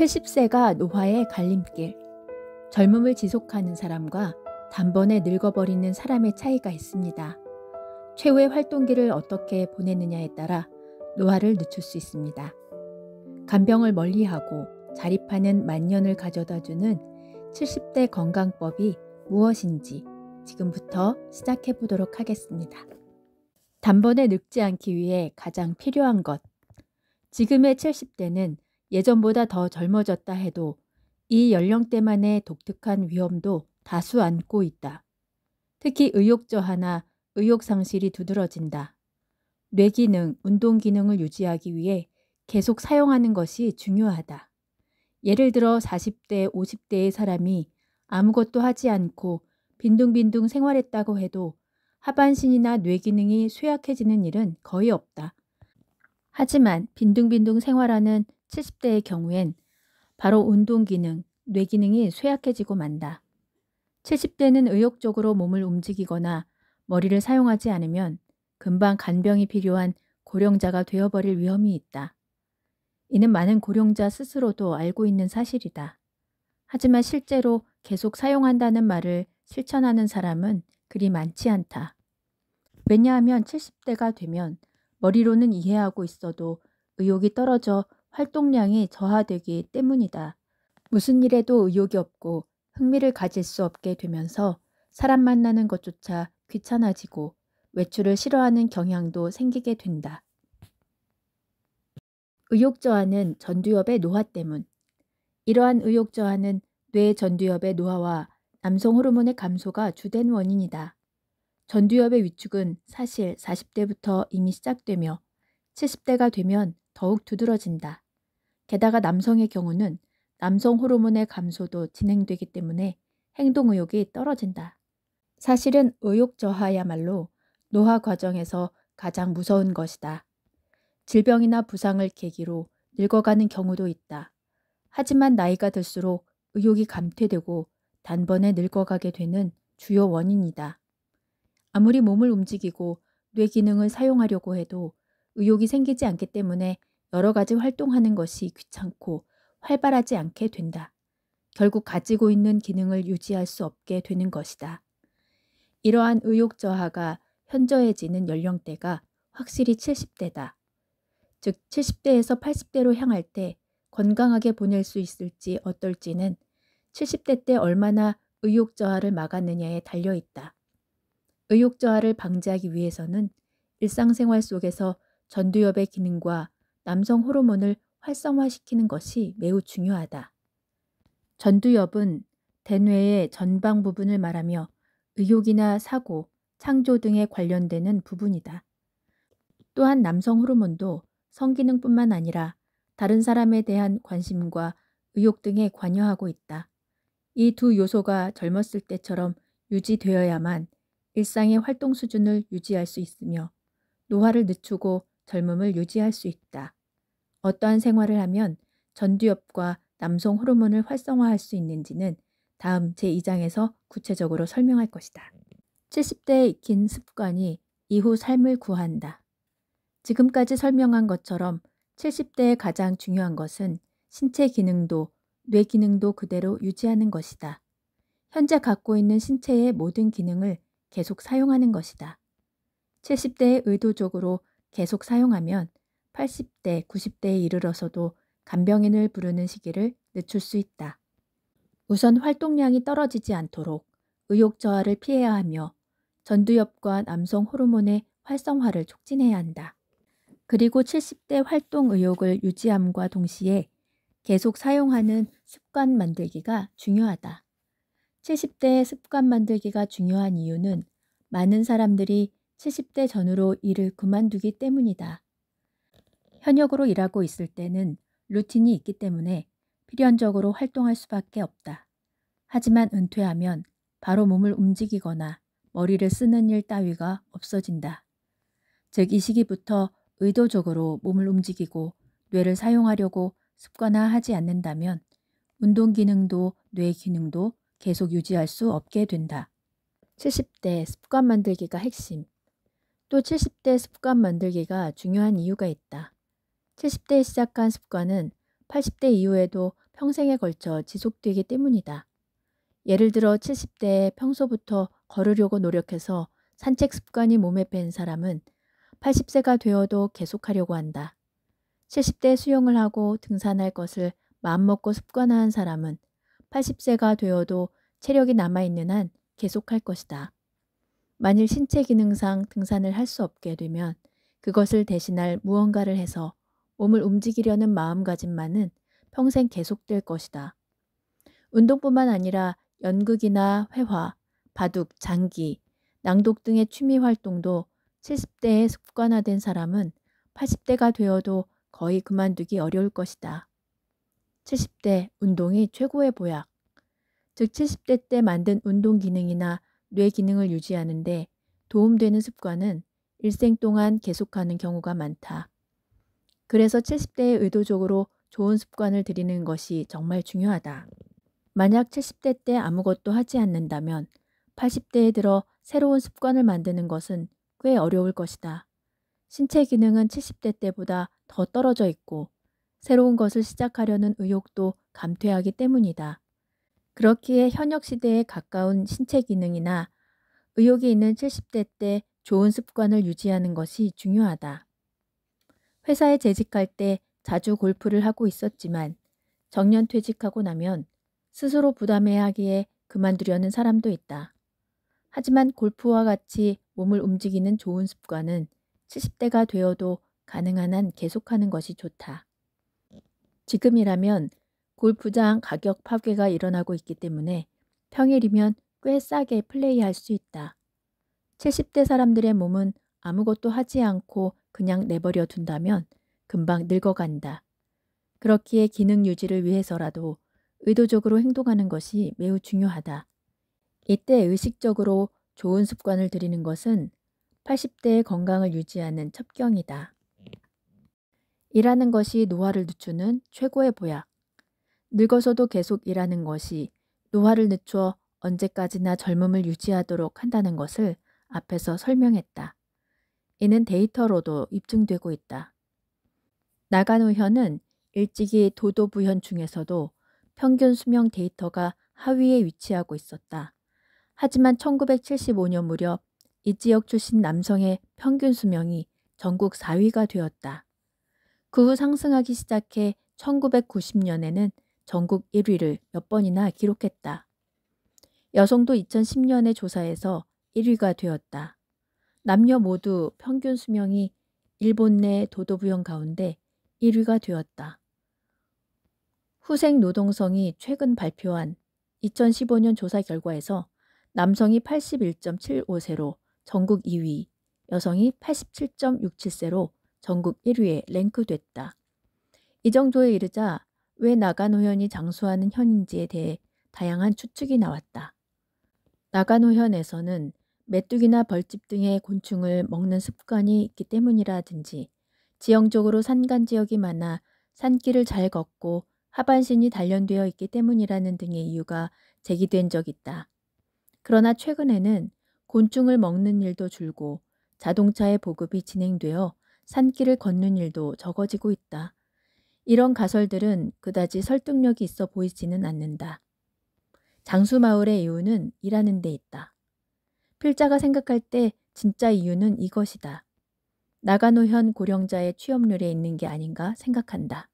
70세가 노화의 갈림길. 젊음을 지속하는 사람과 단번에 늙어버리는 사람의 차이가 있습니다. 최후의 활동기를 어떻게 보내느냐에 따라 노화를 늦출 수 있습니다. 간병을 멀리하고 자립하는 만년을 가져다주는 70대 건강법이 무엇인지 지금부터 시작해 보도록 하겠습니다. 단번에 늙지 않기 위해 가장 필요한 것. 지금의 70대는 예전보다 더 젊어졌다 해도 이 연령대만의 독특한 위험도 다수 안고 있다. 특히 의욕저하나 의욕상실이 두드러진다. 뇌기능, 운동기능을 유지하기 위해 계속 사용하는 것이 중요하다. 예를 들어 40대, 50대의 사람이 아무것도 하지 않고 빈둥빈둥 생활했다고 해도 하반신이나 뇌기능이 쇠약해지는 일은 거의 없다. 하지만 빈둥빈둥 생활하는 70대의 경우엔 바로 운동기능, 뇌기능이 쇠약해지고 만다. 70대는 의욕적으로 몸을 움직이거나 머리를 사용하지 않으면 금방 간병이 필요한 고령자가 되어버릴 위험이 있다. 이는 많은 고령자 스스로도 알고 있는 사실이다. 하지만 실제로 계속 사용한다는 말을 실천하는 사람은 그리 많지 않다. 왜냐하면 70대가 되면 머리로는 이해하고 있어도 의욕이 떨어져 활동량이 저하되기 때문이다. 무슨 일에도 의욕이 없고 흥미를 가질 수 없게 되면서 사람 만나는 것조차 귀찮아지고 외출을 싫어하는 경향도 생기게 된다. 의욕 저하는 전두엽의 노화 때문. 이러한 의욕 저하는 뇌 전두엽의 노화와 남성 호르몬의 감소가 주된 원인이다. 전두엽의 위축은 사실 40대부터 이미 시작되며 70대가 되면 더욱 두드러진다. 게다가 남성의 경우는 남성 호르몬의 감소도 진행되기 때문에 행동 의욕이 떨어진다. 사실은 의욕 저하야말로 노화 과정에서 가장 무서운 것이다. 질병이나 부상을 계기로 늙어가는 경우도 있다. 하지만 나이가 들수록 의욕이 감퇴되고 단번에 늙어가게 되는 주요 원인이다. 아무리 몸을 움직이고 뇌 기능을 사용하려고 해도 의욕이 생기지 않기 때문에 여러 가지 활동하는 것이 귀찮고 활발하지 않게 된다. 결국 가지고 있는 기능을 유지할 수 없게 되는 것이다. 이러한 의욕 저하가 현저해지는 연령대가 확실히 70대다. 즉 70대에서 80대로 향할 때 건강하게 보낼 수 있을지 어떨지는 70대 때 얼마나 의욕 저하를 막았느냐에 달려있다. 의욕 저하를 방지하기 위해서는 일상생활 속에서 전두엽의 기능과 남성 호르몬을 활성화시키는 것이 매우 중요하다. 전두엽은 대뇌의 전방 부분을 말하며 의욕이나 사고, 창조 등에 관련되는 부분이다. 또한 남성 호르몬도 성기능뿐만 아니라 다른 사람에 대한 관심과 의욕 등에 관여하고 있다. 이 두 요소가 젊었을 때처럼 유지되어야만 일상의 활동 수준을 유지할 수 있으며 노화를 늦추고 젊음을 유지할 수 있다. 어떠한 생활을 하면 전두엽과 남성 호르몬을 활성화할 수 있는지는 다음 제2장에서 구체적으로 설명할 것이다. 70대에 익힌 습관이 이후 삶을 구한다. 지금까지 설명한 것처럼 70대에 가장 중요한 것은 신체 기능도 뇌 기능도 그대로 유지하는 것이다. 현재 갖고 있는 신체의 모든 기능을 계속 사용하는 것이다. 70대에 의도적으로 계속 사용하면 80대, 90대에 이르러서도 간병인을 부르는 시기를 늦출 수 있다. 우선 활동량이 떨어지지 않도록 의욕 저하를 피해야 하며 전두엽과 남성 호르몬의 활성화를 촉진해야 한다. 그리고 70대 활동 의욕을 유지함과 동시에 계속 사용하는 습관 만들기가 중요하다. 70대의 습관 만들기가 중요한 이유는 많은 사람들이 70대 전후로 일을 그만두기 때문이다. 현역으로 일하고 있을 때는 루틴이 있기 때문에 필연적으로 활동할 수밖에 없다. 하지만 은퇴하면 바로 몸을 움직이거나 머리를 쓰는 일 따위가 없어진다. 즉 이 시기부터 의도적으로 몸을 움직이고 뇌를 사용하려고 습관화하지 않는다면 운동 기능도 뇌 기능도 계속 유지할 수 없게 된다. 70대 습관 만들기가 핵심. 또 70대 습관 만들기가 중요한 이유가 있다. 70대에 시작한 습관은 80대 이후에도 평생에 걸쳐 지속되기 때문이다. 예를 들어 70대에 평소부터 걸으려고 노력해서 산책 습관이 몸에 밴 사람은 80세가 되어도 계속하려고 한다. 70대에 수영을 하고 등산할 것을 마음먹고 습관화한 사람은 80세가 되어도 체력이 남아있는 한 계속할 것이다. 만일 신체 기능상 등산을 할 수 없게 되면 그것을 대신할 무언가를 해서 몸을 움직이려는 마음가짐만은 평생 계속될 것이다. 운동뿐만 아니라 연극이나 회화, 바둑, 장기, 낭독 등의 취미 활동도 70대에 습관화된 사람은 80대가 되어도 거의 그만두기 어려울 것이다. 70대 운동이 최고의 보약. 즉 70대 때 만든 운동 기능이나 뇌 기능을 유지하는 데 도움되는 습관은 일생 동안 계속하는 경우가 많다. 그래서 70대에 의도적으로 좋은 습관을 들이는 것이 정말 중요하다. 만약 70대 때 아무것도 하지 않는다면 80대에 들어 새로운 습관을 만드는 것은 꽤 어려울 것이다. 신체 기능은 70대 때보다 더 떨어져 있고 새로운 것을 시작하려는 의욕도 감퇴하기 때문이다. 그렇기에 현역 시대에 가까운 신체 기능이나 의욕이 있는 70대 때 좋은 습관을 유지하는 것이 중요하다. 회사에 재직할 때 자주 골프를 하고 있었지만 정년 퇴직하고 나면 스스로 부담해야 하기에 그만두려는 사람도 있다. 하지만 골프와 같이 몸을 움직이는 좋은 습관은 70대가 되어도 가능한 한 계속하는 것이 좋다. 지금이라면 골프장 가격 파괴가 일어나고 있기 때문에 평일이면 꽤 싸게 플레이할 수 있다. 70대 사람들의 몸은 아무것도 하지 않고 그냥 내버려 둔다면 금방 늙어간다. 그렇기에 기능 유지를 위해서라도 의도적으로 행동하는 것이 매우 중요하다. 이때 의식적으로 좋은 습관을 들이는 것은 80대의 건강을 유지하는 첩경이다. 일하는 것이 노화를 늦추는 최고의 보약. 늙어서도 계속 일하는 것이 노화를 늦춰 언제까지나 젊음을 유지하도록 한다는 것을 앞에서 설명했다. 이는 데이터로도 입증되고 있다. 나가노현은 일찍이 도도부현 중에서도 평균 수명 데이터가 하위에 위치하고 있었다. 하지만 1975년 무렵 이 지역 출신 남성의 평균 수명이 전국 4위가 되었다. 그 후 상승하기 시작해 1990년에는 전국 1위를 몇 번이나 기록했다. 여성도 2010년의 조사에서 1위가 되었다. 남녀 모두 평균 수명이 일본 내 도도부현 가운데 1위가 되었다. 후생 노동성이 최근 발표한 2015년 조사 결과에서 남성이 81.75세로 전국 2위, 여성이 87.67세로 전국 1위에 랭크됐다. 이 정도에 이르자 왜 나가노현이 장수하는 현인지에 대해 다양한 추측이 나왔다. 나가노현에서는 메뚜기나 벌집 등의 곤충을 먹는 습관이 있기 때문이라든지 지형적으로 산간 지역이 많아 산길을 잘 걷고 하반신이 단련되어 있기 때문이라는 등의 이유가 제기된 적 있다. 그러나 최근에는 곤충을 먹는 일도 줄고 자동차의 보급이 진행되어 산길을 걷는 일도 적어지고 있다. 이런 가설들은 그다지 설득력이 있어 보이지는 않는다. 장수마을의 이유는 일하는 데 있다. 필자가 생각할 때 진짜 이유는 이것이다. 나가노현 고령자의 취업률에 있는 게 아닌가 생각한다.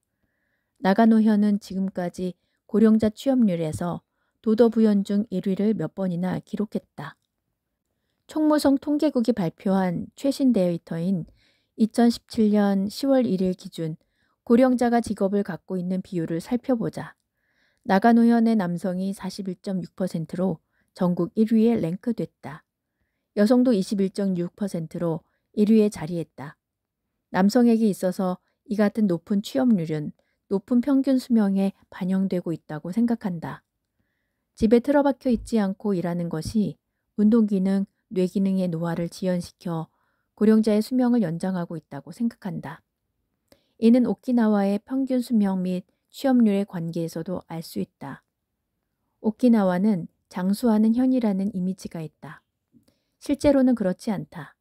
나가노현은 지금까지 고령자 취업률에서 도도부현 중 1위를 몇 번이나 기록했다. 총무성 통계국이 발표한 최신 데이터인 2017년 10월 1일 기준 고령자가 직업을 갖고 있는 비율을 살펴보자. 나가노현의 남성이 41.6%로 전국 1위에 랭크됐다. 여성도 21.6%로 1위에 자리했다. 남성에게 있어서 이 같은 높은 취업률은 높은 평균 수명에 반영되고 있다고 생각한다. 집에 틀어박혀 있지 않고 일하는 것이 운동기능, 뇌기능의 노화를 지연시켜 고령자의 수명을 연장하고 있다고 생각한다. 이는 오키나와의 평균 수명 및 취업률의 관계에서도 알 수 있다. 오키나와는 장수하는 현이라는 이미지가 있다. 실제로는 그렇지 않다.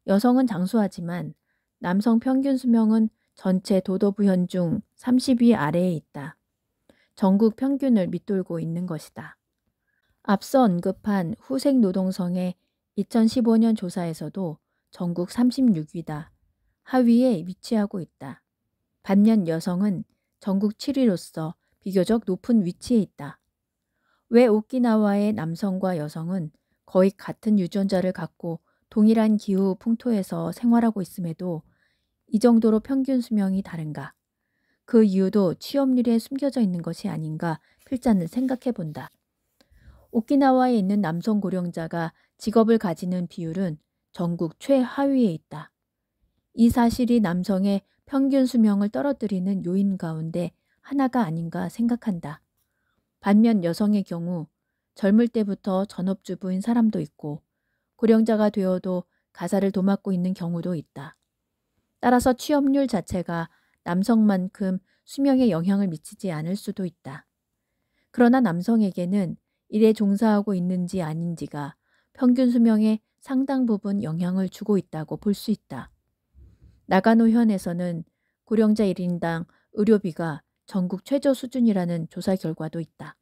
여성은 장수하지만 남성 평균 수명은 전체 도도부현 중 30위 아래에 있다. 전국 평균을 밑돌고 있는 것이다. 앞서 언급한 후생 노동성의 2015년 조사에서도 전국 36위다. 하위에 위치하고 있다. 반면 여성은 전국 7위로서 비교적 높은 위치에 있다. 왜 오키나와의 남성과 여성은 거의 같은 유전자를 갖고 동일한 기후 풍토에서 생활하고 있음에도 이 정도로 평균 수명이 다른가? 그 이유도 취업률에 숨겨져 있는 것이 아닌가 필자는 생각해 본다. 오키나와에 있는 남성 고령자가 직업을 가지는 비율은 전국 최하위에 있다. 이 사실이 남성의 평균 수명을 떨어뜨리는 요인 가운데 하나가 아닌가 생각한다. 반면 여성의 경우 젊을 때부터 전업주부인 사람도 있고 고령자가 되어도 가사를 도맡고 있는 경우도 있다. 따라서 취업률 자체가 남성만큼 수명에 영향을 미치지 않을 수도 있다. 그러나 남성에게는 일에 종사하고 있는지 아닌지가 평균 수명에 상당 부분 영향을 주고 있다고 볼 수 있다. 나가노현에서는 고령자 1인당 의료비가 전국 최저 수준이라는 조사 결과도 있다.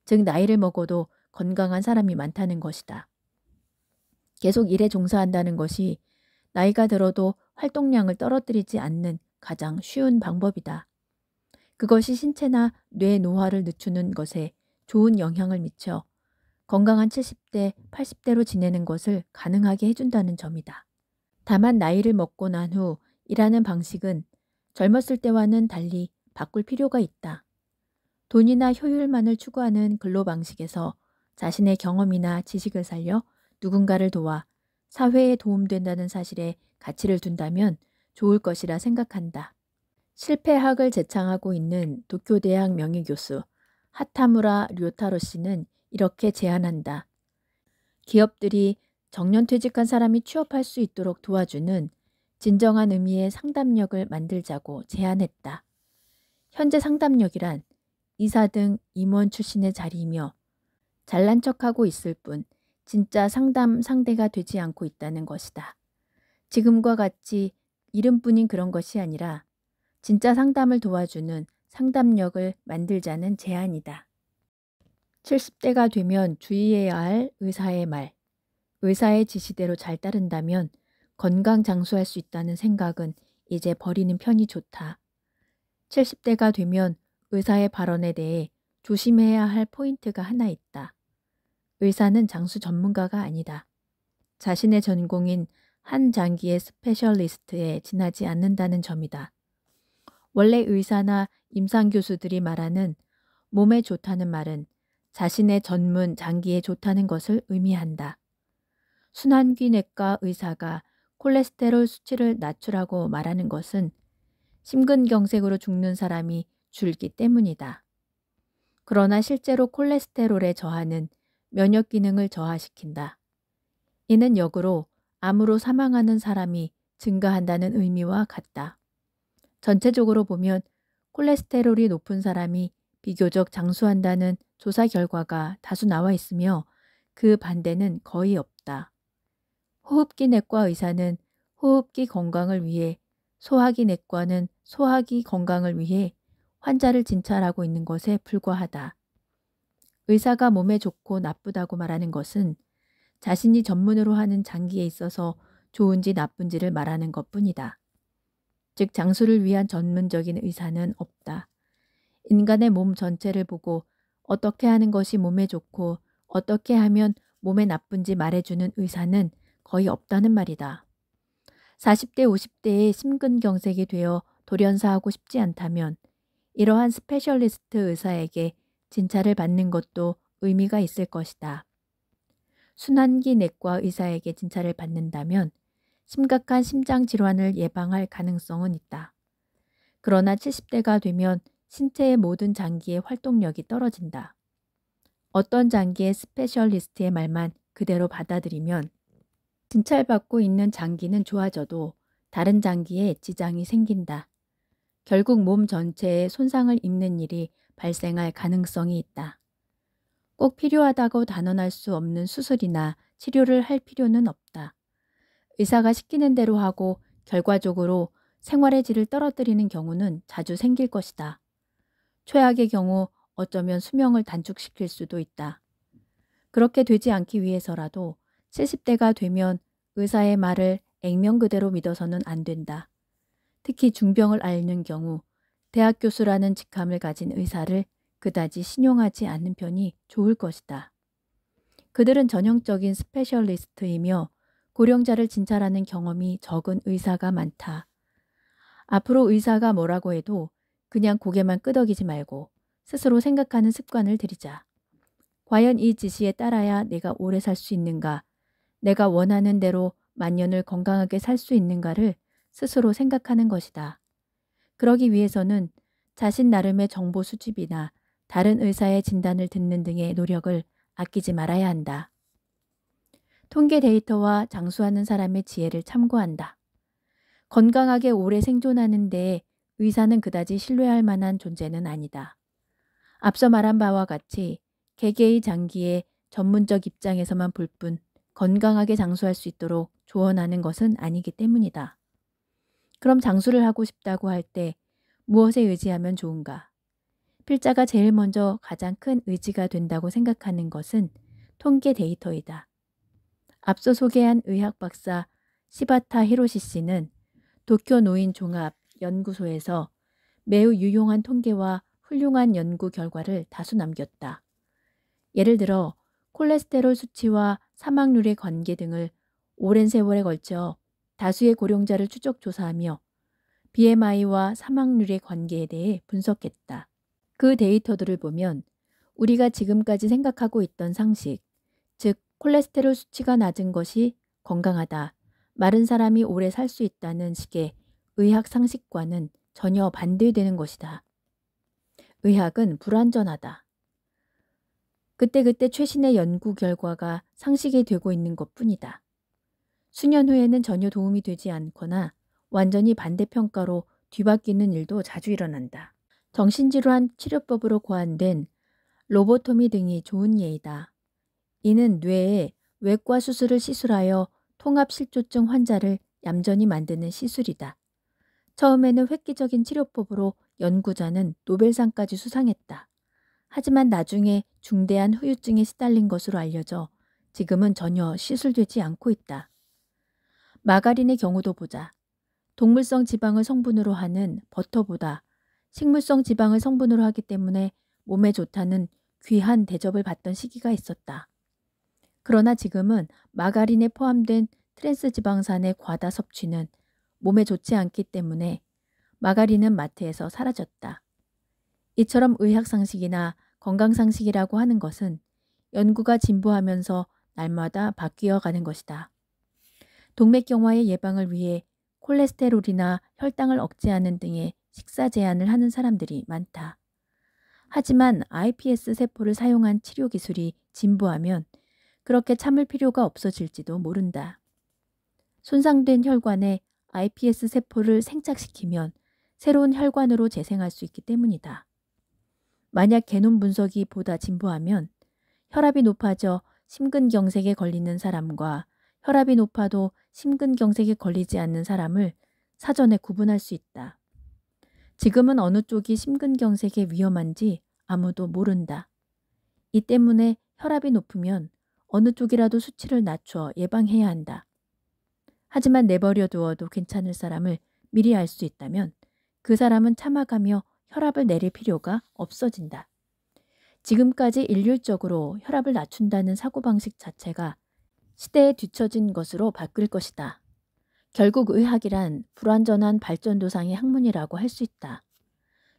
즉 나이를 먹어도 건강한 사람이 많다는 것이다. 계속 일에 종사한다는 것이 나이가 들어도 활동량을 떨어뜨리지 않는 가장 쉬운 방법이다. 그것이 신체나 뇌 노화를 늦추는 것에 좋은 영향을 미쳐 건강한 70대, 80대로 지내는 것을 가능하게 해준다는 점이다. 다만 나이를 먹고 난 후 일하는 방식은 젊었을 때와는 달리 바꿀 필요가 있다. 돈이나 효율만을 추구하는 근로 방식에서 자신의 경험이나 지식을 살려 누군가를 도와 사회에 도움된다는 사실에 가치를 둔다면 좋을 것이라 생각한다. 실패학을 제창하고 있는 도쿄대학 명예교수 하타무라 료타로 씨는 이렇게 제안한다. 기업들이 정년퇴직한 사람이 취업할 수 있도록 도와주는 진정한 의미의 상담력을 만들자고 제안했다. 현재 상담력이란 이사 등 임원 출신의 자리이며 잘난 척하고 있을 뿐 진짜 상담 상대가 되지 않고 있다는 것이다. 지금과 같이 이름뿐인 그런 것이 아니라 진짜 상담을 도와주는 상담력을 만들자는 제안이다. 70대가 되면 주의해야 할 의사의 말. 의사의 지시대로 잘 따른다면 건강 장수할 수 있다는 생각은 이제 버리는 편이 좋다. 70대가 되면 의사의 발언에 대해 조심해야 할 포인트가 하나 있다. 의사는 장수 전문가가 아니다. 자신의 전공인 한 장기의 스페셜리스트에 지나지 않는다는 점이다. 원래 의사나 임상교수들이 말하는 몸에 좋다는 말은 자신의 전문 장기에 좋다는 것을 의미한다. 순환기내과 의사가 콜레스테롤 수치를 낮추라고 말하는 것은 심근경색으로 죽는 사람이 줄기 때문이다. 그러나 실제로 콜레스테롤에 저하는 면역 기능을 저하시킨다. 이는 역으로 암으로 사망하는 사람이 증가한다는 의미와 같다. 전체적으로 보면 콜레스테롤이 높은 사람이 비교적 장수한다는 조사 결과가 다수 나와 있으며 그 반대는 거의 없다. 호흡기 내과 의사는 호흡기 건강을 위해, 소화기 내과는 소화기 건강을 위해 환자를 진찰하고 있는 것에 불과하다. 의사가 몸에 좋고 나쁘다고 말하는 것은 자신이 전문으로 하는 장기에 있어서 좋은지 나쁜지를 말하는 것뿐이다. 즉 장수를 위한 전문적인 의사는 없다. 인간의 몸 전체를 보고 어떻게 하는 것이 몸에 좋고 어떻게 하면 몸에 나쁜지 말해주는 의사는 거의 없다는 말이다. 40대, 50대에 심근경색이 되어 돌연사하고 싶지 않다면 이러한 스페셜리스트 의사에게 진찰을 받는 것도 의미가 있을 것이다. 순환기 내과 의사에게 진찰을 받는다면 심각한 심장 질환을 예방할 가능성은 있다. 그러나 70대가 되면 신체의 모든 장기의 활동력이 떨어진다. 어떤 장기의 스페셜리스트의 말만 그대로 받아들이면 진찰받고 있는 장기는 좋아져도 다른 장기에 지장이 생긴다. 결국 몸 전체에 손상을 입는 일이 발생할 가능성이 있다. 꼭 필요하다고 단언할 수 없는 수술이나 치료를 할 필요는 없다. 의사가 시키는 대로 하고 결과적으로 생활의 질을 떨어뜨리는 경우는 자주 생길 것이다. 최악의 경우 어쩌면 수명을 단축시킬 수도 있다. 그렇게 되지 않기 위해서라도 70대가 되면 의사의 말을 액면 그대로 믿어서는 안 된다. 특히 중병을 앓는 경우 대학 교수라는 직함을 가진 의사를 그다지 신용하지 않는 편이 좋을 것이다. 그들은 전형적인 스페셜리스트이며 고령자를 진찰하는 경험이 적은 의사가 많다. 앞으로 의사가 뭐라고 해도 그냥 고개만 끄덕이지 말고 스스로 생각하는 습관을 들이자. 과연 이 지시에 따라야 내가 오래 살 수 있는가? 내가 원하는 대로 만년을 건강하게 살 수 있는가를 스스로 생각하는 것이다. 그러기 위해서는 자신 나름의 정보 수집이나 다른 의사의 진단을 듣는 등의 노력을 아끼지 말아야 한다. 통계 데이터와 장수하는 사람의 지혜를 참고한다. 건강하게 오래 생존하는 데 의사는 그다지 신뢰할 만한 존재는 아니다. 앞서 말한 바와 같이 개개의 장기의 전문적 입장에서만 볼 뿐 건강하게 장수할 수 있도록 조언하는 것은 아니기 때문이다. 그럼 장수를 하고 싶다고 할 때 무엇에 의지하면 좋은가? 필자가 제일 먼저 가장 큰 의지가 된다고 생각하는 것은 통계 데이터이다. 앞서 소개한 의학 박사 시바타 히로시 씨는 도쿄 노인 종합 연구소에서 매우 유용한 통계와 훌륭한 연구 결과를 다수 남겼다. 예를 들어 콜레스테롤 수치와 사망률의 관계 등을 오랜 세월에 걸쳐 다수의 고령자를 추적 조사하며 BMI와 사망률의 관계에 대해 분석했다. 그 데이터들을 보면 우리가 지금까지 생각하고 있던 상식, 즉 콜레스테롤 수치가 낮은 것이 건강하다, 마른 사람이 오래 살 수 있다는 식의 의학 상식과는 전혀 반대되는 것이다. 의학은 불완전하다. 그때그때 최신의 연구 결과가 상식이 되고 있는 것뿐이다. 수년 후에는 전혀 도움이 되지 않거나 완전히 반대평가로 뒤바뀌는 일도 자주 일어난다. 정신질환 치료법으로 고안된 로보토미 등이 좋은 예이다. 이는 뇌에 외과 수술을 시술하여 통합실조증 환자를 얌전히 만드는 시술이다. 처음에는 획기적인 치료법으로 연구자는 노벨상까지 수상했다. 하지만 나중에 중대한 후유증에 시달린 것으로 알려져 지금은 전혀 시술되지 않고 있다. 마가린의 경우도 보자. 동물성 지방을 성분으로 하는 버터보다 식물성 지방을 성분으로 하기 때문에 몸에 좋다는 귀한 대접을 받던 시기가 있었다. 그러나 지금은 마가린에 포함된 트랜스 지방산의 과다 섭취는 몸에 좋지 않기 때문에 마가린은 마트에서 사라졌다. 이처럼 의학상식이나 건강상식이라고 하는 것은 연구가 진보하면서 날마다 바뀌어 가는 것이다. 동맥경화의 예방을 위해 콜레스테롤이나 혈당을 억제하는 등의 식사 제한을 하는 사람들이 많다. 하지만 iPS 세포를 사용한 치료 기술이 진보하면 그렇게 참을 필요가 없어질지도 모른다. 손상된 혈관에 iPS 세포를 생착시키면 새로운 혈관으로 재생할 수 있기 때문이다. 만약 게놈 분석이 보다 진보하면 혈압이 높아져 심근경색에 걸리는 사람과 혈압이 높아도 심근경색에 걸리지 않는 사람을 사전에 구분할 수 있다. 지금은 어느 쪽이 심근경색에 위험한지 아무도 모른다. 이 때문에 혈압이 높으면 어느 쪽이라도 수치를 낮춰 예방해야 한다. 하지만 내버려 두어도 괜찮을 사람을 미리 알 수 있다면 그 사람은 참아가며 혈압을 내릴 필요가 없어진다. 지금까지 일률적으로 혈압을 낮춘다는 사고방식 자체가 시대에 뒤처진 것으로 바뀔 것이다. 결국 의학이란 불완전한 발전도상의 학문이라고 할 수 있다.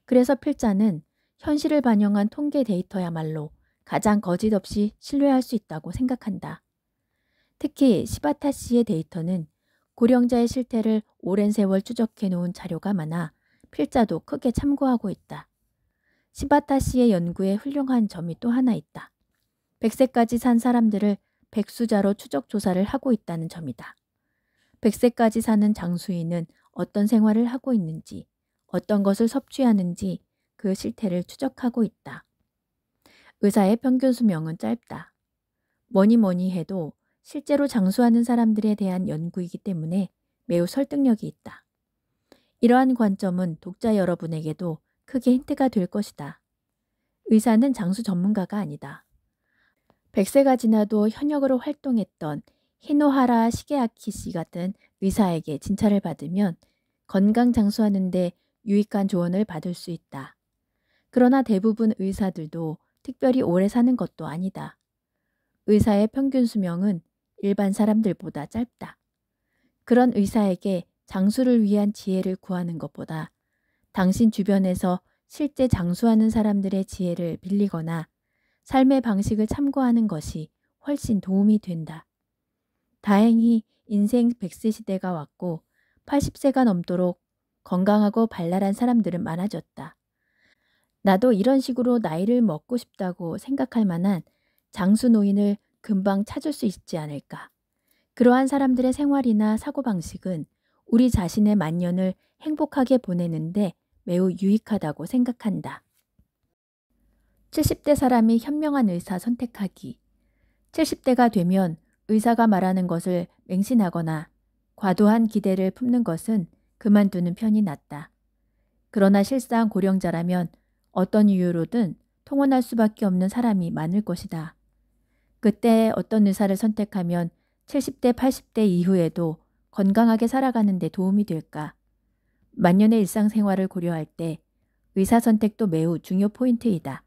그래서 필자는 현실을 반영한 통계 데이터야말로 가장 거짓 없이 신뢰할 수 있다고 생각한다. 특히 시바타 씨의 데이터는 고령자의 실태를 오랜 세월 추적해 놓은 자료가 많아 필자도 크게 참고하고 있다. 시바타 씨의 연구에 훌륭한 점이 또 하나 있다. 100세까지 산 사람들을 백수자로 추적 조사를 하고 있다는 점이다. 100세까지 사는 장수인은 어떤 생활을 하고 있는지, 어떤 것을 섭취하는지 그 실태를 추적하고 있다. 의사의 평균 수명은 짧다. 뭐니 해도 실제로 장수하는 사람들에 대한 연구이기 때문에 매우 설득력이 있다. 이러한 관점은 독자 여러분에게도 크게 힌트가 될 것이다. 의사는 장수 전문가가 아니다. 100세가 지나도 현역으로 활동했던 히노하라 시게아키 씨 같은 의사에게 진찰을 받으면 건강 장수하는 데 유익한 조언을 받을 수 있다. 그러나 대부분 의사들도 특별히 오래 사는 것도 아니다. 의사의 평균 수명은 일반 사람들보다 짧다. 그런 의사에게 장수를 위한 지혜를 구하는 것보다 당신 주변에서 실제 장수하는 사람들의 지혜를 빌리거나 삶의 방식을 참고하는 것이 훨씬 도움이 된다. 다행히 인생 100세 시대가 왔고 80세가 넘도록 건강하고 발랄한 사람들은 많아졌다. 나도 이런 식으로 나이를 먹고 싶다고 생각할 만한 장수 노인을 금방 찾을 수 있지 않을까. 그러한 사람들의 생활이나 사고방식은 우리 자신의 만년을 행복하게 보내는데 매우 유익하다고 생각한다. 70대 사람이 현명한 의사 선택하기. 70대가 되면 의사가 말하는 것을 맹신하거나 과도한 기대를 품는 것은 그만두는 편이 낫다. 그러나 실상 고령자라면 어떤 이유로든 통원할 수밖에 없는 사람이 많을 것이다. 그때 어떤 의사를 선택하면 70대, 80대 이후에도 건강하게 살아가는 데 도움이 될까? 만년의 일상생활을 고려할 때 의사 선택도 매우 중요 포인트이다.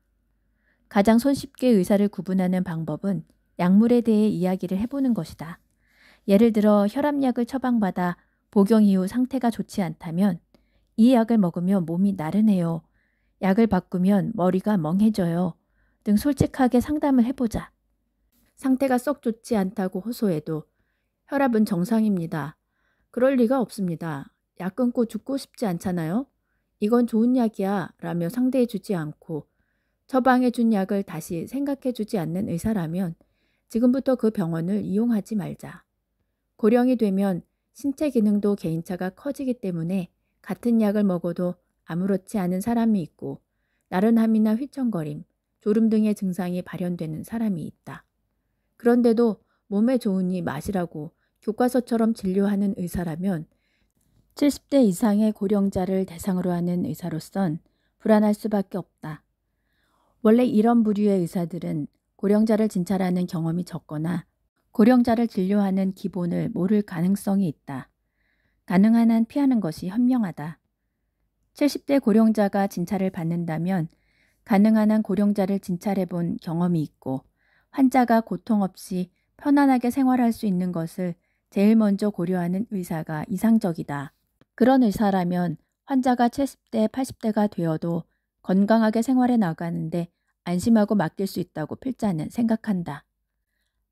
가장 손쉽게 의사를 구분하는 방법은 약물에 대해 이야기를 해보는 것이다. 예를 들어 혈압약을 처방받아 복용 이후 상태가 좋지 않다면 이 약을 먹으면 몸이 나른해요. 약을 바꾸면 머리가 멍해져요. 등 솔직하게 상담을 해보자. 상태가 썩 좋지 않다고 호소해도 혈압은 정상입니다. 그럴 리가 없습니다. 약 끊고 죽고 싶지 않잖아요. 이건 좋은 약이야 라며 상대해 주지 않고 처방해 준 약을 다시 생각해 주지 않는 의사라면 지금부터 그 병원을 이용하지 말자. 고령이 되면 신체 기능도 개인차가 커지기 때문에 같은 약을 먹어도 아무렇지 않은 사람이 있고 나른함이나 휘청거림, 졸음 등의 증상이 발현되는 사람이 있다. 그런데도 몸에 좋으니 마시라고 교과서처럼 진료하는 의사라면 70대 이상의 고령자를 대상으로 하는 의사로선 불안할 수밖에 없다. 원래 이런 부류의 의사들은 고령자를 진찰하는 경험이 적거나 고령자를 진료하는 기본을 모를 가능성이 있다. 가능한 한 피하는 것이 현명하다. 70대 고령자가 진찰을 받는다면 가능한 한 고령자를 진찰해 본 경험이 있고 환자가 고통 없이 편안하게 생활할 수 있는 것을 제일 먼저 고려하는 의사가 이상적이다. 그런 의사라면 환자가 70대, 80대가 되어도 건강하게 생활해 나가는데 안심하고 맡길 수 있다고 필자는 생각한다.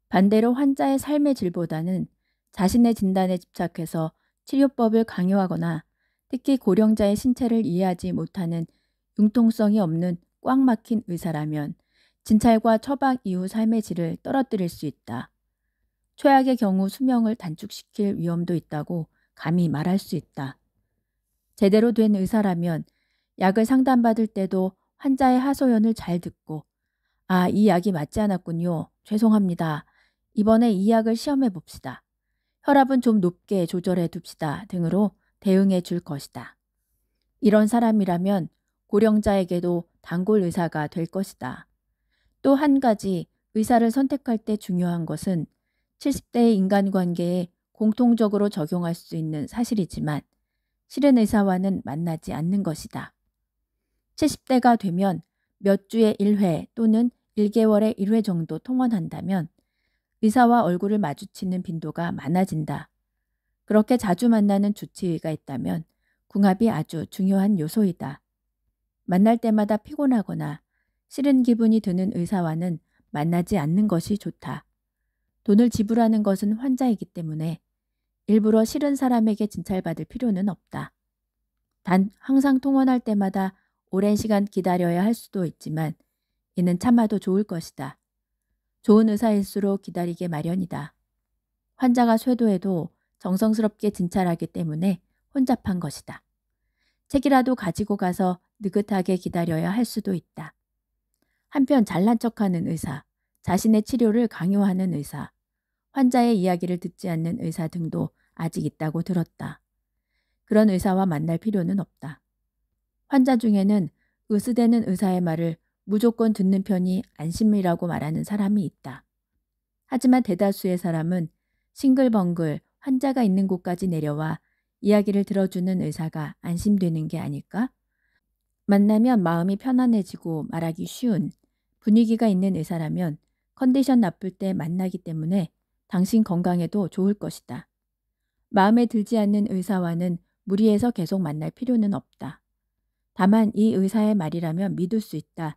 반대로 환자의 삶의 질보다는 자신의 진단에 집착해서 치료법을 강요하거나 특히 고령자의 신체를 이해하지 못하는 융통성이 없는 꽉 막힌 의사라면 진찰과 처방 이후 삶의 질을 떨어뜨릴 수 있다. 최악의 경우 수명을 단축시킬 위험도 있다고 감히 말할 수 있다. 제대로 된 의사라면 약을 상담받을 때도 환자의 하소연을 잘 듣고 아, 이 약이 맞지 않았군요. 죄송합니다. 이번에 이 약을 시험해 봅시다. 혈압은 좀 높게 조절해 둡시다. 등으로 대응해 줄 것이다. 이런 사람이라면 고령자에게도 단골 의사가 될 것이다. 또 한 가지 의사를 선택할 때 중요한 것은 70대의 인간관계에 공통적으로 적용할 수 있는 사실이지만 실은 의사와는 만나지 않는 것이다. 70대가 되면 몇 주에 1회 또는 1개월에 1회 정도 통원한다면 의사와 얼굴을 마주치는 빈도가 많아진다. 그렇게 자주 만나는 주치의가 있다면 궁합이 아주 중요한 요소이다. 만날 때마다 피곤하거나 싫은 기분이 드는 의사와는 만나지 않는 것이 좋다. 돈을 지불하는 것은 환자이기 때문에 일부러 싫은 사람에게 진찰받을 필요는 없다. 단 항상 통원할 때마다 오랜 시간 기다려야 할 수도 있지만 이는 참아도 좋을 것이다. 좋은 의사일수록 기다리게 마련이다. 환자가 쇄도해도 정성스럽게 진찰하기 때문에 혼잡한 것이다. 책이라도 가지고 가서 느긋하게 기다려야 할 수도 있다. 한편 잘난 척하는 의사, 자신의 치료를 강요하는 의사, 환자의 이야기를 듣지 않는 의사 등도 아직 있다고 들었다. 그런 의사와 만날 필요는 없다. 환자 중에는 으스대는 의사의 말을 무조건 듣는 편이 안심이라고 말하는 사람이 있다. 하지만 대다수의 사람은 싱글벙글 환자가 있는 곳까지 내려와 이야기를 들어주는 의사가 안심되는 게 아닐까? 만나면 마음이 편안해지고 말하기 쉬운 분위기가 있는 의사라면 컨디션 나쁠 때 만나기 때문에 당신 건강에도 좋을 것이다. 마음에 들지 않는 의사와는 무리해서 계속 만날 필요는 없다. 다만 이 의사의 말이라면 믿을 수 있다.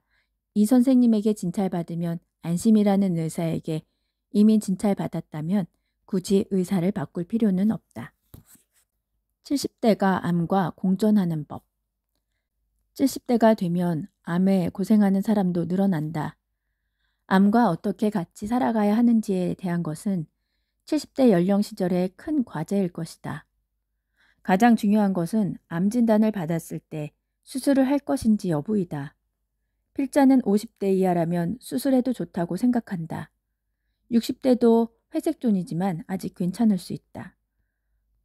이 선생님에게 진찰받으면 안심이라는 의사에게 이미 진찰받았다면 굳이 의사를 바꿀 필요는 없다. 70대가 암과 공존하는 법. 70대가 되면 암에 고생하는 사람도 늘어난다. 암과 어떻게 같이 살아가야 하는지에 대한 것은 70대 연령 시절의 큰 과제일 것이다. 가장 중요한 것은 암 진단을 받았을 때 수술을 할 것인지 여부이다. 필자는 50대 이하라면 수술해도 좋다고 생각한다. 60대도 회색존이지만 아직 괜찮을 수 있다.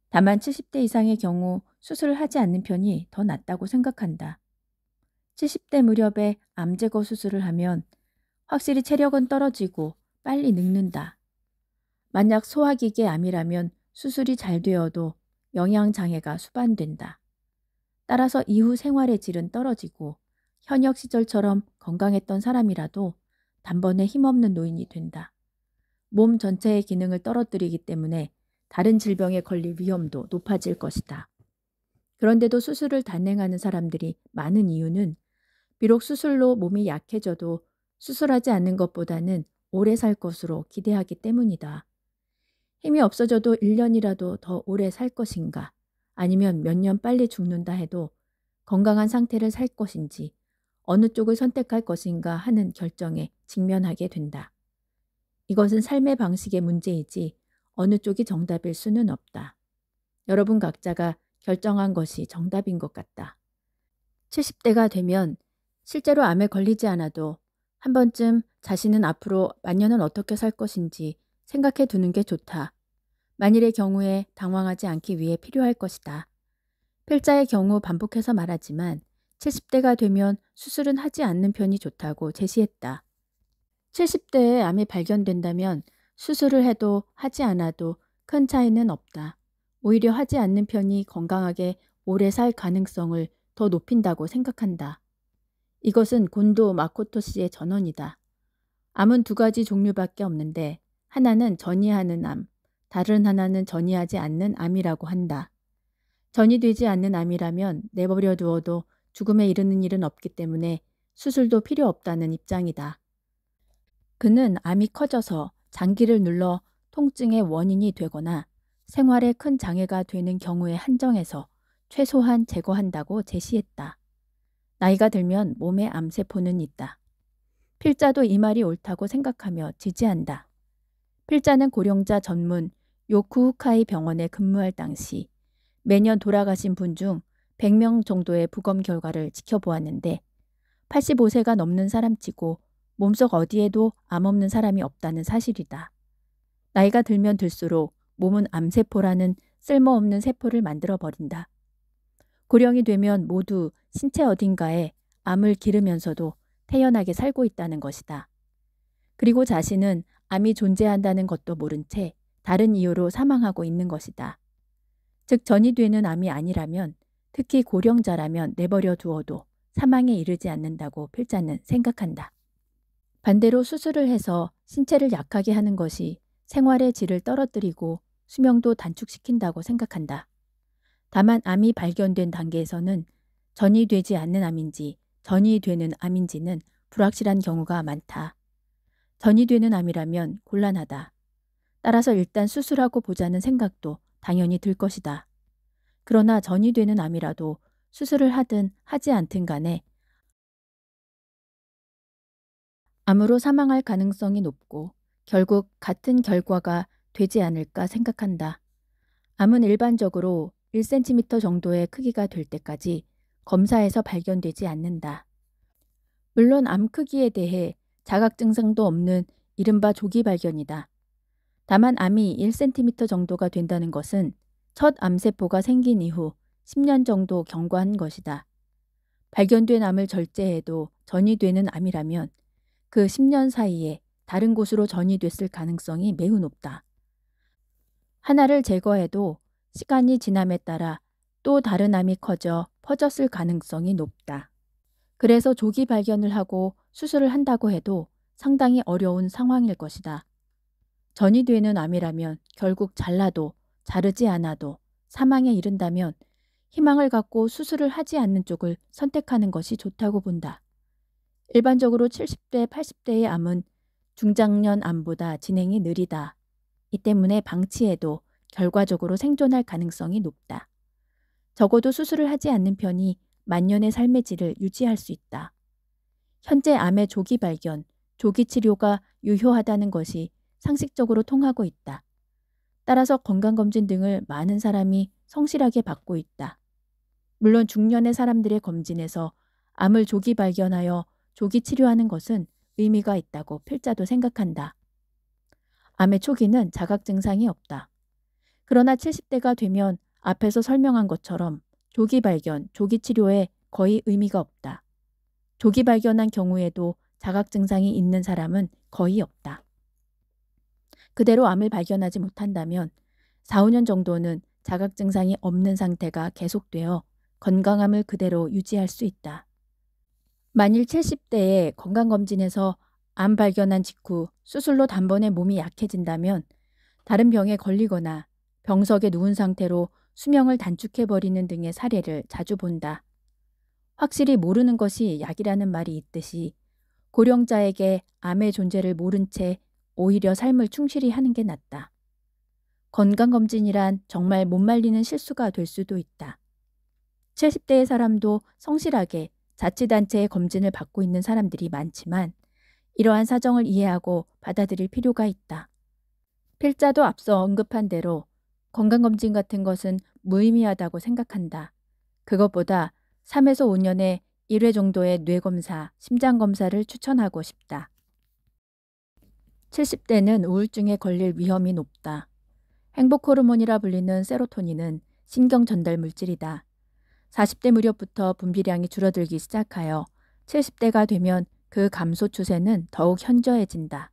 다만 70대 이상의 경우 수술을 하지 않는 편이 더 낫다고 생각한다. 70대 무렵에 암 제거 수술을 하면 확실히 체력은 떨어지고 빨리 늙는다. 만약 소화기계 암이라면 수술이 잘 되어도 영양장애가 수반된다. 따라서 이후 생활의 질은 떨어지고 현역 시절처럼 건강했던 사람이라도 단번에 힘없는 노인이 된다. 몸 전체의 기능을 떨어뜨리기 때문에 다른 질병에 걸릴 위험도 높아질 것이다. 그런데도 수술을 단행하는 사람들이 많은 이유는 비록 수술로 몸이 약해져도 수술하지 않는 것보다는 오래 살 것으로 기대하기 때문이다. 힘이 없어져도 1년이라도 더 오래 살 것인가, 아니면 몇 년 빨리 죽는다 해도 건강한 상태를 살 것인지 어느 쪽을 선택할 것인가 하는 결정에 직면하게 된다. 이것은 삶의 방식의 문제이지 어느 쪽이 정답일 수는 없다. 여러분 각자가 결정한 것이 정답인 것 같다. 70대가 되면 실제로 암에 걸리지 않아도 한 번쯤 자신은 앞으로 만 년은 어떻게 살 것인지 생각해 두는 게 좋다. 만일의 경우에 당황하지 않기 위해 필요할 것이다. 필자의 경우 반복해서 말하지만 70대가 되면 수술은 하지 않는 편이 좋다고 제시했다. 70대에 암이 발견된다면 수술을 해도 하지 않아도 큰 차이는 없다. 오히려 하지 않는 편이 건강하게 오래 살 가능성을 더 높인다고 생각한다. 이것은 곤도 마코토 씨의 전언이다. 암은 두 가지 종류밖에 없는데 하나는 전이하는 암, 다른 하나는 전이하지 않는 암이라고 한다. 전이되지 않는 암이라면 내버려 두어도 죽음에 이르는 일은 없기 때문에 수술도 필요 없다는 입장이다. 그는 암이 커져서 장기를 눌러 통증의 원인이 되거나 생활에 큰 장애가 되는 경우에 한정해서 최소한 제거한다고 제시했다. 나이가 들면 몸에 암세포는 있다. 필자도 이 말이 옳다고 생각하며 지지한다. 필자는 고령자 전문 요쿠후카이 병원에 근무할 당시 매년 돌아가신 분 중 100명 정도의 부검 결과를 지켜보았는데 85세가 넘는 사람치고 몸속 어디에도 암 없는 사람이 없다는 사실이다. 나이가 들면 들수록 몸은 암세포라는 쓸모없는 세포를 만들어버린다. 고령이 되면 모두 신체 어딘가에 암을 기르면서도 태연하게 살고 있다는 것이다. 그리고 자신은 암이 존재한다는 것도 모른 채 다른 이유로 사망하고 있는 것이다. 즉 전이되는 암이 아니라면, 특히 고령자라면 내버려 두어도 사망에 이르지 않는다고 필자는 생각한다. 반대로 수술을 해서 신체를 약하게 하는 것이 생활의 질을 떨어뜨리고 수명도 단축시킨다고 생각한다. 다만 암이 발견된 단계에서는 전이되지 않는 암인지 전이되는 암인지는 불확실한 경우가 많다. 전이되는 암이라면 곤란하다. 따라서 일단 수술하고 보자는 생각도 당연히 들 것이다. 그러나 전이되는 암이라도 수술을 하든 하지 않든 간에 암으로 사망할 가능성이 높고 결국 같은 결과가 되지 않을까 생각한다. 암은 일반적으로 1cm 정도의 크기가 될 때까지 검사에서 발견되지 않는다. 물론 암 크기에 대해 자각 증상도 없는 이른바 조기 발견이다. 다만 암이 1cm 정도가 된다는 것은 첫 암세포가 생긴 이후 10년 정도 경과한 것이다. 발견된 암을 절제해도 전이되는 암이라면 그 10년 사이에 다른 곳으로 전이됐을 가능성이 매우 높다. 하나를 제거해도 시간이 지남에 따라 또 다른 암이 커져 퍼졌을 가능성이 높다. 그래서 조기 발견을 하고 수술을 한다고 해도 상당히 어려운 상황일 것이다. 전이되는 암이라면 결국 잘라도 자르지 않아도 사망에 이른다면 희망을 갖고 수술을 하지 않는 쪽을 선택하는 것이 좋다고 본다. 일반적으로 70대, 80대의 암은 중장년 암보다 진행이 느리다. 이 때문에 방치해도 결과적으로 생존할 가능성이 높다. 적어도 수술을 하지 않는 편이 만년의 삶의 질을 유지할 수 있다. 현재 암의 조기 발견, 조기 치료가 유효하다는 것이 상식적으로 통하고 있다. 따라서 건강검진 등을 많은 사람이 성실하게 받고 있다. 물론 중년의 사람들의 검진에서 암을 조기 발견하여 조기 치료하는 것은 의미가 있다고 필자도 생각한다. 암의 초기는 자각 증상이 없다. 그러나 70대가 되면 앞에서 설명한 것처럼 조기 발견, 조기 치료에 거의 의미가 없다. 조기 발견한 경우에도 자각 증상이 있는 사람은 거의 없다. 그대로 암을 발견하지 못한다면 4, 5년 정도는 자각 증상이 없는 상태가 계속되어 건강함을 그대로 유지할 수 있다. 만일 70대에 건강검진에서 암 발견한 직후 수술로 단번에 몸이 약해진다면 다른 병에 걸리거나 병석에 누운 상태로 수명을 단축해버리는 등의 사례를 자주 본다. 확실히 모르는 것이 약이라는 말이 있듯이 고령자에게 암의 존재를 모른 채 오히려 삶을 충실히 하는 게 낫다. 건강검진이란 정말 못 말리는 실수가 될 수도 있다. 70대의 사람도 성실하게 자치단체의 검진을 받고 있는 사람들이 많지만 이러한 사정을 이해하고 받아들일 필요가 있다. 필자도 앞서 언급한 대로 건강검진 같은 것은 무의미하다고 생각한다. 그것보다 3에서 5년에 1회 정도의 뇌검사, 심장검사를 추천하고 싶다. 70대는 우울증에 걸릴 위험이 높다. 행복호르몬이라 불리는 세로토닌은 신경 전달 물질이다. 40대 무렵부터 분비량이 줄어들기 시작하여 70대가 되면 그 감소 추세는 더욱 현저해진다.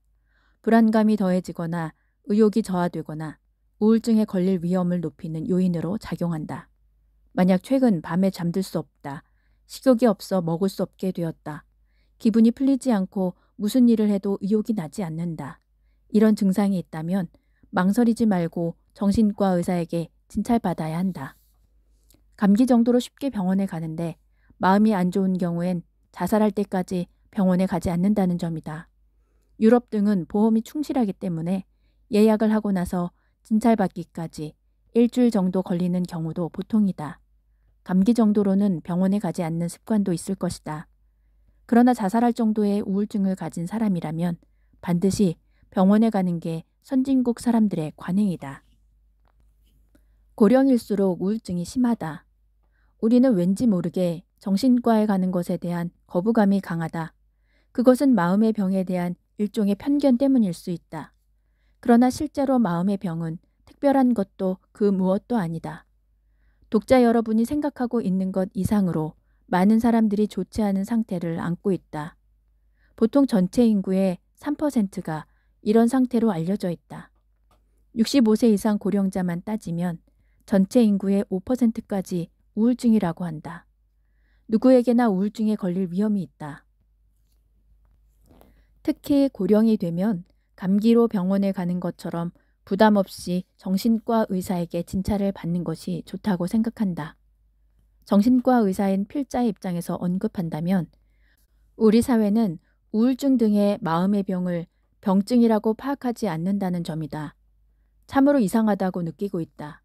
불안감이 더해지거나 의욕이 저하되거나 우울증에 걸릴 위험을 높이는 요인으로 작용한다. 만약 최근 밤에 잠들 수 없다. 식욕이 없어 먹을 수 없게 되었다. 기분이 풀리지 않고 무슨 일을 해도 의욕이 나지 않는다. 이런 증상이 있다면 망설이지 말고 정신과 의사에게 진찰받아야 한다. 감기 정도로 쉽게 병원에 가는데 마음이 안 좋은 경우엔 자살할 때까지 병원에 가지 않는다는 점이다. 유럽 등은 보험이 충실하기 때문에 예약을 하고 나서 진찰받기까지 일주일 정도 걸리는 경우도 보통이다. 감기 정도로는 병원에 가지 않는 습관도 있을 것이다. 그러나 자살할 정도의 우울증을 가진 사람이라면 반드시 병원에 가는 게 선진국 사람들의 관행이다. 고령일수록 우울증이 심하다. 우리는 왠지 모르게 정신과에 가는 것에 대한 거부감이 강하다. 그것은 마음의 병에 대한 일종의 편견 때문일 수 있다. 그러나 실제로 마음의 병은 특별한 것도 그 무엇도 아니다. 독자 여러분이 생각하고 있는 것 이상으로 많은 사람들이 좋지 않은 상태를 안고 있다. 보통 전체 인구의 3%가 이런 상태로 알려져 있다. 65세 이상 고령자만 따지면 전체 인구의 5%까지 우울증이라고 한다. 누구에게나 우울증에 걸릴 위험이 있다. 특히 고령이 되면 감기로 병원에 가는 것처럼 부담 없이 정신과 의사에게 진찰을 받는 것이 좋다고 생각한다. 정신과 의사인 필자의 입장에서 언급한다면 우리 사회는 우울증 등의 마음의 병을 병증이라고 파악하지 않는다는 점이다. 참으로 이상하다고 느끼고 있다.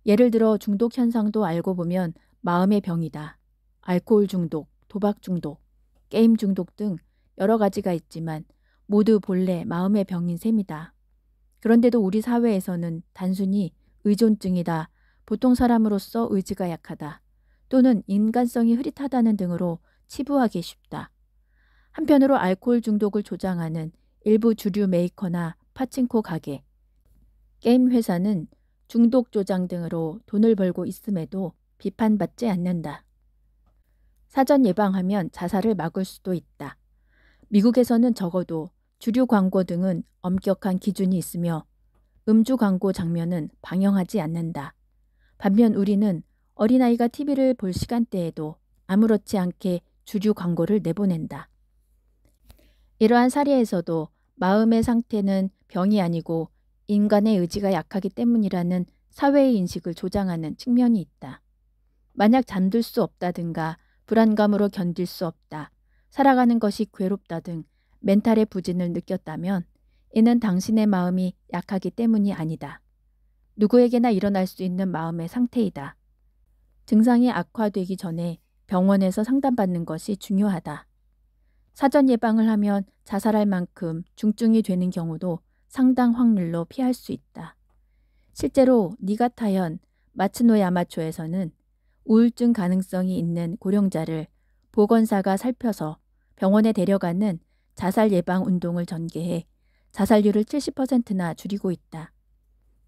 예를 들어 중독 현상도 알고 보면 마음의 병이다. 알코올 중독, 도박 중독, 게임 중독 등 여러 가지가 있지만 모두 본래 마음의 병인 셈이다. 그런데도 우리 사회에서는 단순히 의존증이다, 보통 사람으로서 의지가 약하다, 또는 인간성이 흐릿하다는 등으로 치부하기 쉽다. 한편으로 알코올 중독을 조장하는 일부 주류 메이커나 파친코 가게, 게임 회사는 중독 조장 등으로 돈을 벌고 있음에도 비판받지 않는다. 사전 예방하면 자살을 막을 수도 있다. 미국에서는 적어도 주류 광고 등은 엄격한 기준이 있으며 음주 광고 장면은 방영하지 않는다. 반면 우리는 어린아이가 TV를 볼 시간대에도 아무렇지 않게 주류 광고를 내보낸다. 이러한 사례에서도 마음의 상태는 병이 아니고 인간의 의지가 약하기 때문이라는 사회의 인식을 조장하는 측면이 있다. 만약 잠들 수 없다든가 불안감으로 견딜 수 없다, 살아가는 것이 괴롭다 등 멘탈의 부진을 느꼈다면 이는 당신의 마음이 약하기 때문이 아니다. 누구에게나 일어날 수 있는 마음의 상태이다. 증상이 악화되기 전에 병원에서 상담받는 것이 중요하다. 사전 예방을 하면 자살할 만큼 중증이 되는 경우도 상당 확률로 피할 수 있다. 실제로 니가타현, 마츠노야마초에서는 우울증 가능성이 있는 고령자를 보건사가 살펴서 병원에 데려가는 자살 예방 운동을 전개해 자살률을 70%나 줄이고 있다.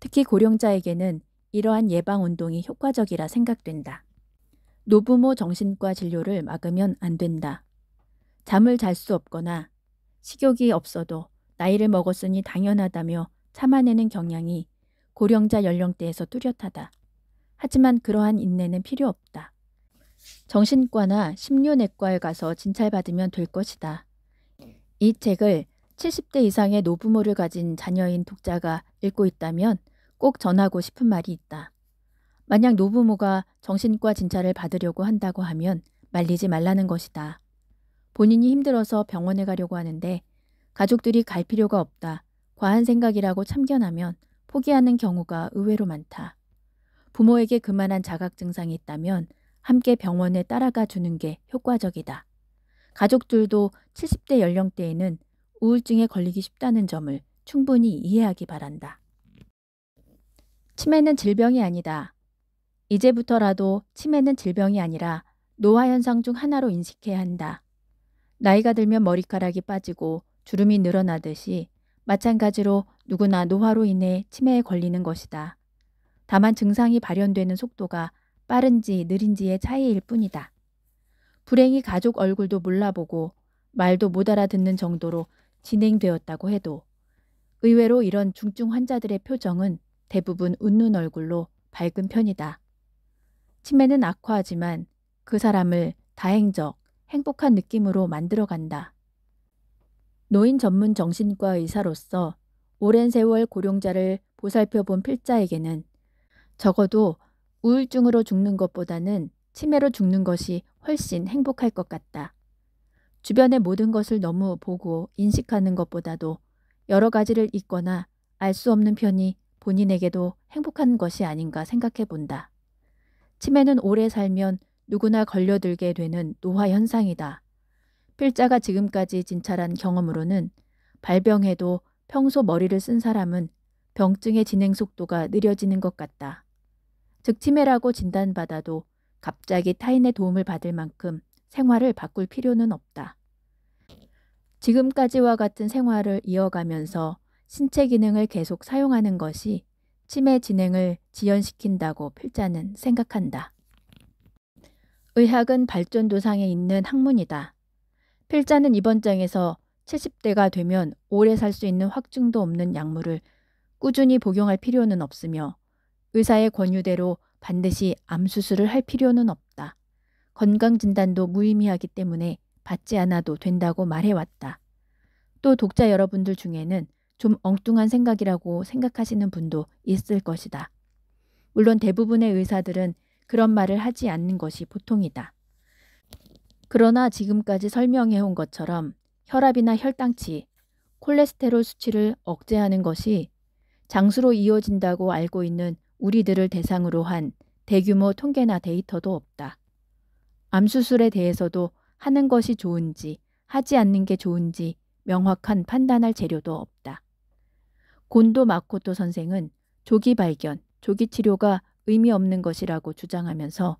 특히 고령자에게는 이러한 예방 운동이 효과적이라 생각된다. 노부모 정신과 진료를 막으면 안 된다. 잠을 잘 수 없거나 식욕이 없어도 나이를 먹었으니 당연하다며 참아내는 경향이 고령자 연령대에서 뚜렷하다. 하지만 그러한 인내는 필요 없다. 정신과나 심료내과에 가서 진찰받으면 될 것이다. 이 책을 70대 이상의 노부모를 가진 자녀인 독자가 읽고 있다면 꼭 전하고 싶은 말이 있다. 만약 노부모가 정신과 진찰을 받으려고 한다고 하면 말리지 말라는 것이다. 본인이 힘들어서 병원에 가려고 하는데 가족들이 갈 필요가 없다, 과한 생각이라고 참견하면 포기하는 경우가 의외로 많다. 부모에게 그만한 자각 증상이 있다면 함께 병원에 따라가 주는 게 효과적이다. 가족들도 70대 연령대에는 우울증에 걸리기 쉽다는 점을 충분히 이해하기 바란다. 치매는 질병이 아니다. 이제부터라도 치매는 질병이 아니라 노화 현상 중 하나로 인식해야 한다. 나이가 들면 머리카락이 빠지고 주름이 늘어나듯이 마찬가지로 누구나 노화로 인해 치매에 걸리는 것이다. 다만 증상이 발현되는 속도가 빠른지 느린지의 차이일 뿐이다. 불행히 가족 얼굴도 몰라보고 말도 못 알아듣는 정도로 진행되었다고 해도 의외로 이런 중증 환자들의 표정은 대부분 웃는 얼굴로 밝은 편이다. 치매는 악화하지만 그 사람을 다행적, 행복한 느낌으로 만들어간다. 노인 전문 정신과 의사로서 오랜 세월 고령자를 보살펴본 필자에게는 적어도 우울증으로 죽는 것보다는 치매로 죽는 것이 훨씬 행복할 것 같다. 주변의 모든 것을 너무 보고 인식하는 것보다도 여러 가지를 잊거나 알 수 없는 편이 본인에게도 행복한 것이 아닌가 생각해 본다. 치매는 오래 살면 누구나 걸려들게 되는 노화 현상이다. 필자가 지금까지 진찰한 경험으로는 발병해도 평소 머리를 쓴 사람은 병증의 진행 속도가 느려지는 것 같다. 즉 치매라고 진단받아도 갑자기 타인의 도움을 받을 만큼 생활을 바꿀 필요는 없다. 지금까지와 같은 생활을 이어가면서 신체 기능을 계속 사용하는 것이 치매 진행을 지연시킨다고 필자는 생각한다. 의학은 발전도상에 있는 학문이다. 필자는 이번 장에서 70대가 되면 오래 살 수 있는 확증도 없는 약물을 꾸준히 복용할 필요는 없으며 의사의 권유대로 반드시 암 수술을 할 필요는 없다. 건강진단도 무의미하기 때문에 받지 않아도 된다고 말해왔다. 또 독자 여러분들 중에는 좀 엉뚱한 생각이라고 생각하시는 분도 있을 것이다. 물론 대부분의 의사들은 그런 말을 하지 않는 것이 보통이다. 그러나 지금까지 설명해온 것처럼 혈압이나 혈당치, 콜레스테롤 수치를 억제하는 것이 장수로 이어진다고 알고 있는 우리들을 대상으로 한 대규모 통계나 데이터도 없다. 암 수술에 대해서도 하는 것이 좋은지 하지 않는 게 좋은지 명확한 판단할 재료도 없다. 곤도 마코토 선생은 조기 발견, 조기 치료가 의미 없는 것이라고 주장하면서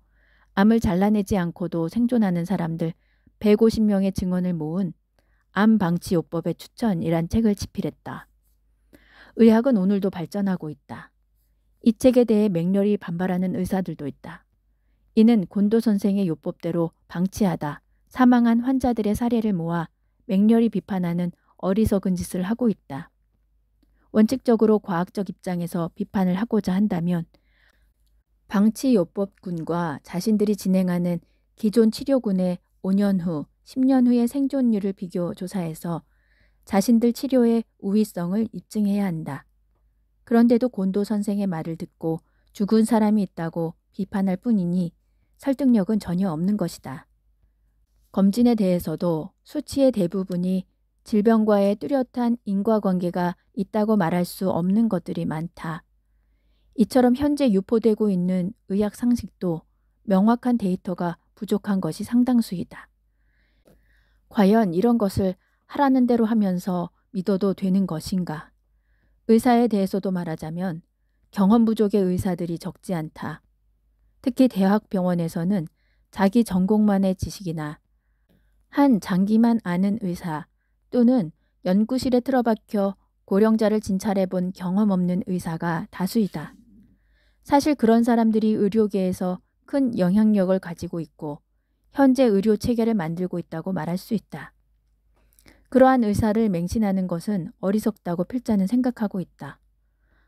암을 잘라내지 않고도 생존하는 사람들 150명의 증언을 모은 암 방치 요법의 추천이란 책을 집필했다. 의학은 오늘도 발전하고 있다. 이 책에 대해 맹렬히 반발하는 의사들도 있다. 이는 곤도 선생의 요법대로 방치하다 사망한 환자들의 사례를 모아 맹렬히 비판하는 어리석은 짓을 하고 있다. 원칙적으로 과학적 입장에서 비판을 하고자 한다면 방치요법군과 자신들이 진행하는 기존 치료군의 5년 후, 10년 후의 생존율을 비교 조사해서 자신들 치료의 우위성을 입증해야 한다. 그런데도 곤도 선생의 말을 듣고 죽은 사람이 있다고 비판할 뿐이니 설득력은 전혀 없는 것이다. 검진에 대해서도 수치의 대부분이 질병과의 뚜렷한 인과관계가 있다고 말할 수 없는 것들이 많다. 이처럼 현재 유포되고 있는 의학 상식도 명확한 데이터가 부족한 것이 상당수이다. 과연 이런 것을 하라는 대로 하면서 믿어도 되는 것인가? 의사에 대해서도 말하자면 경험 부족의 의사들이 적지 않다. 특히 대학병원에서는 자기 전공만의 지식이나 한 장기만 아는 의사 또는 연구실에 틀어박혀 고령자를 진찰해본 경험 없는 의사가 다수이다. 사실 그런 사람들이 의료계에서 큰 영향력을 가지고 있고 현재 의료 체계를 만들고 있다고 말할 수 있다. 그러한 의사를 맹신하는 것은 어리석다고 필자는 생각하고 있다.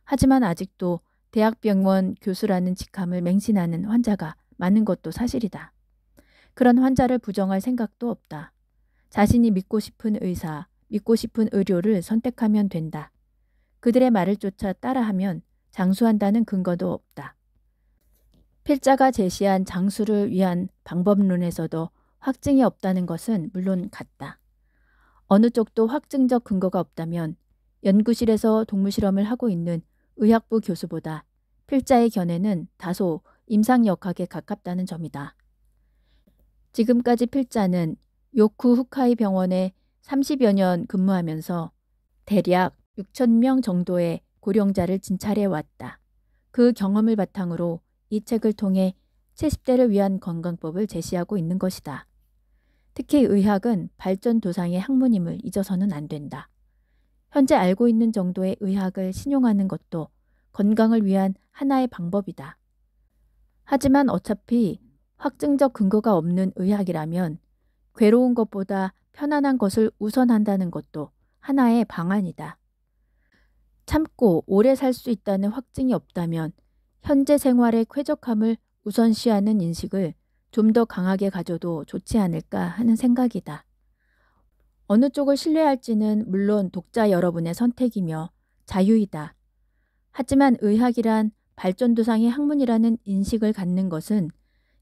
하지만 아직도 대학병원 교수라는 직함을 맹신하는 환자가 많은 것도 사실이다. 그런 환자를 부정할 생각도 없다. 자신이 믿고 싶은 의사, 믿고 싶은 의료를 선택하면 된다. 그들의 말을 쫓아 따라하면 장수한다는 근거도 없다. 필자가 제시한 장수를 위한 방법론에서도 확증이 없다는 것은 물론 같다. 어느 쪽도 확증적 근거가 없다면 연구실에서 동물실험을 하고 있는 의학부 교수보다 필자의 견해는 다소 임상역학에 가깝다는 점이다. 지금까지 필자는 요쿠 후카이 병원에 30여 년 근무하면서 대략 6,000명 정도의 고령자를 진찰해 왔다. 그 경험을 바탕으로 이 책을 통해 70대를 위한 건강법을 제시하고 있는 것이다. 특히 의학은 발전 도상의 학문임을 잊어서는 안 된다. 현재 알고 있는 정도의 의학을 신용하는 것도 건강을 위한 하나의 방법이다. 하지만 어차피 확증적 근거가 없는 의학이라면 괴로운 것보다 편안한 것을 우선한다는 것도 하나의 방안이다. 참고 오래 살 수 있다는 확증이 없다면 현재 생활의 쾌적함을 우선시하는 인식을 좀 더 강하게 가져도 좋지 않을까 하는 생각이다. 어느 쪽을 신뢰할지는 물론 독자 여러분의 선택이며 자유이다. 하지만 의학이란 발전도상의 학문이라는 인식을 갖는 것은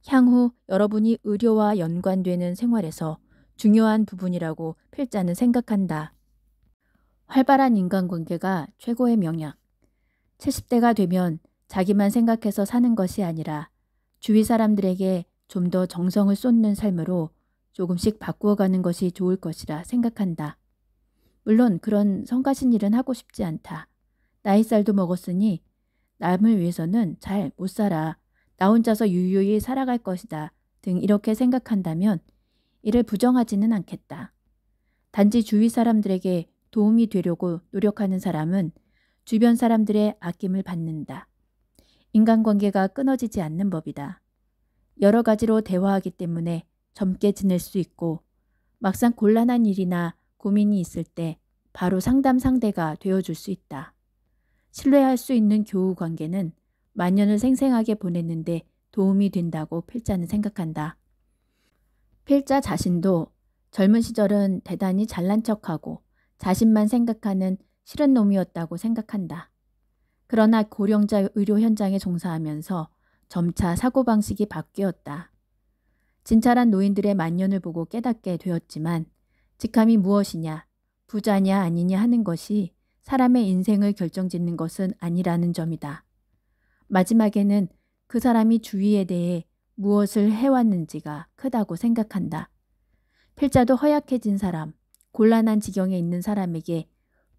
향후 여러분이 의료와 연관되는 생활에서 중요한 부분이라고 필자는 생각한다. 활발한 인간관계가 최고의 명약. 70대가 되면 자기만 생각해서 사는 것이 아니라 주위 사람들에게 좀 더 정성을 쏟는 삶으로 조금씩 바꾸어가는 것이 좋을 것이라 생각한다. 물론 그런 성가신 일은 하고 싶지 않다. 나이살도 먹었으니 남을 위해서는 잘 못 살아. 나 혼자서 유유히 살아갈 것이다. 등 이렇게 생각한다면 이를 부정하지는 않겠다. 단지 주위 사람들에게 도움이 되려고 노력하는 사람은 주변 사람들의 아낌을 받는다. 인간관계가 끊어지지 않는 법이다. 여러 가지로 대화하기 때문에 젊게 지낼 수 있고 막상 곤란한 일이나 고민이 있을 때 바로 상담 상대가 되어줄 수 있다. 신뢰할 수 있는 교우 관계는 만년을 생생하게 보냈는데 도움이 된다고 필자는 생각한다. 필자 자신도 젊은 시절은 대단히 잘난 척하고 자신만 생각하는 싫은 놈이었다고 생각한다. 그러나 고령자 의료 현장에 종사하면서 점차 사고방식이 바뀌었다. 진찰한 노인들의 만년을 보고 깨닫게 되었지만 직함이 무엇이냐, 부자냐 아니냐 하는 것이 사람의 인생을 결정짓는 것은 아니라는 점이다. 마지막에는 그 사람이 주위에 대해 무엇을 해왔는지가 크다고 생각한다. 필자도 허약해진 사람, 곤란한 지경에 있는 사람에게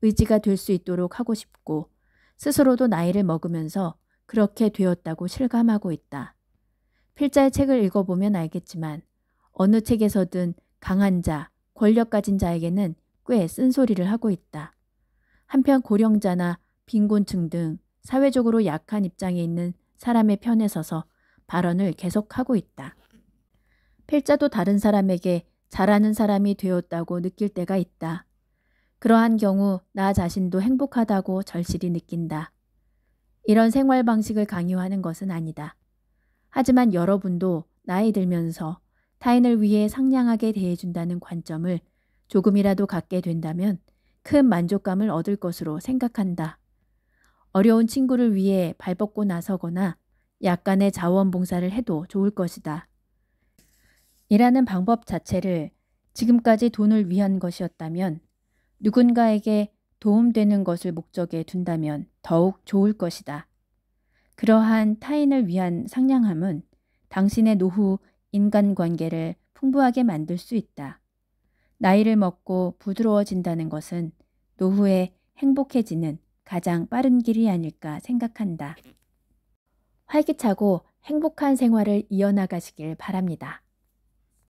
의지가 될 수 있도록 하고 싶고 스스로도 나이를 먹으면서 그렇게 되었다고 실감하고 있다. 필자의 책을 읽어보면 알겠지만 어느 책에서든 강한 자, 권력 가진 자에게는 꽤 쓴소리를 하고 있다. 한편 고령자나 빈곤층 등 사회적으로 약한 입장에 있는 사람의 편에 서서 발언을 계속하고 있다. 필자도 다른 사람에게 잘하는 사람이 되었다고 느낄 때가 있다. 그러한 경우 나 자신도 행복하다고 절실히 느낀다. 이런 생활 방식을 강요하는 것은 아니다. 하지만 여러분도 나이 들면서 타인을 위해 상냥하게 대해준다는 관점을 조금이라도 갖게 된다면 큰 만족감을 얻을 것으로 생각한다. 어려운 친구를 위해 발벗고 나서거나 약간의 자원봉사를 해도 좋을 것이다. 일하는 방법 자체를 지금까지 돈을 위한 것이었다면 누군가에게 도움되는 것을 목적에 둔다면 더욱 좋을 것이다. 그러한 타인을 위한 상냥함은 당신의 노후 인간관계를 풍부하게 만들 수 있다. 나이를 먹고 부드러워진다는 것은 노후에 행복해지는 가장 빠른 길이 아닐까 생각한다. 활기차고 행복한 생활을 이어나가시길 바랍니다.